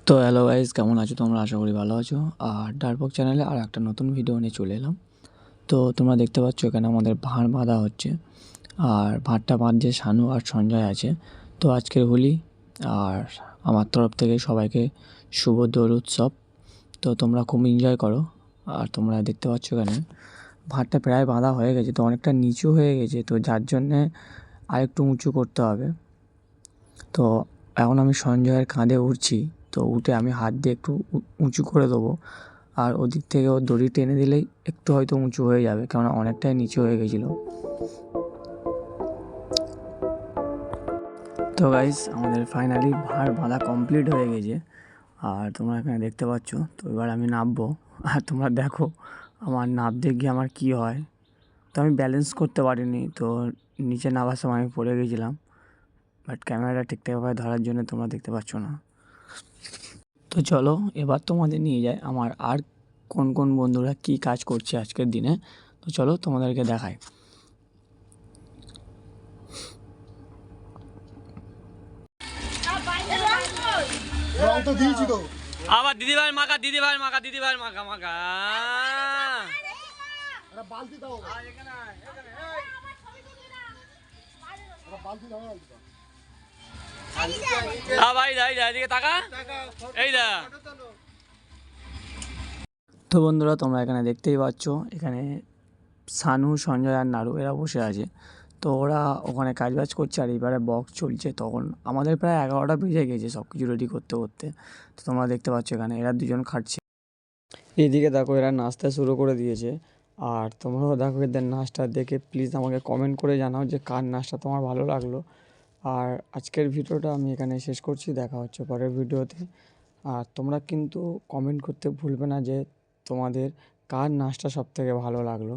তো hello guys, কেমন আছো তোমরা? আশা করি ভালো আছো। আর ডারপক চ্যানেলে আর একটা নতুন ভিডিও নিয়ে চলে এলাম। তো তোমরা দেখতে পাচ্ছ এখানে আমাদের ভাঁড় বাঁধা হচ্ছে। আর ভাঁড়টা বাঁধছে শানু আর সঞ্জয় আছে। তো আজকের হোলি, আর আমার তরফ থেকে সবাইকে শুভ দোল উৎসব। তো তোমরা খুব এনজয় করো। আর তোমরা দেখতে পাচ্ছ এখানে ভাঁড়টা প্রায় বাঁধা হয়ে গেছে, তো অনেকটা নিচু হয়ে গেছে, তো যার জন্যে আরেকটু উঁচু করতে হবে। তো এখন আমি সঞ্জয়ের কাঁধে উঠছি। তো উঠে আমি হাত দিয়ে একটু উঁচু করে দেবো। আর ওদিক থেকে ও দড়ি টেনে দিলেই একটু হয়তো উঁচু হয়ে যাবে, কেননা অনেকটাই নিচু হয়ে গেছিলো। তো গাইস, আমাদের ফাইনালি ভাঁড় বাঁধা কমপ্লিট হয়ে গেছে। আর তোমরা এখানে দেখতে পাচ্ছ। তো এবার আমি নামবো। আর তোমরা দেখো আমার নামতে গিয়ে আমার কী হয়। তো আমি ব্যালেন্স করতে পারিনি, তো নিচে নামার সময় আমি পড়ে গেছিলাম। বাট ক্যামেরাটা ঠিকঠাকভাবে ধরার জন্য তোমরা দেখতে পাচ্ছ না। তো চলো এবার তোমাদের নিয়ে যায় আমার আর কোন কোন বন্ধুরা কি কাজ করছে আজকের দিনে। তো চলো তোমাদেরকে দেখাই। আবার দিদিভাই মাখা দিদিভাই মাখা দিদিভাই মাখা মাখা বালতি দাও বালতি দাও ভাই যাই এদিকে তাকা এই দা। তো বন্ধুরা, তোমরা এখানে দেখতেই পাচ্ছ এখানে সানু, সঞ্জয় আর নাড়ু এরা বসে আছে। তো ওরা ওখানে কাজবাজ করছে আর এবারে বক্স চলছে। তখন আমাদের প্রায় 11টা বেজে গেছে সব কিছু রেডি করতে করতে। তো তোমরা দেখতে পাচ্ছ এখানে এরা দুজন খাটছে। এইদিকে দেখো এরা নাচতে শুরু করে দিয়েছে। আর তোমরাও দেখো এদের নাচটা দেখে প্লিজ আমাকে কমেন্ট করে জানাও যে কার নাচটা তোমার ভালো লাগলো। আর আজকের ভিডিওটা আমি এখানে শেষ করছি, দেখা হচ্ছে পরের ভিডিওতে। আর তোমরা কিন্তু কমেন্ট করতে ভুলবে না যে তোমাদের কার নাচটা সবথেকে ভালো লাগলো।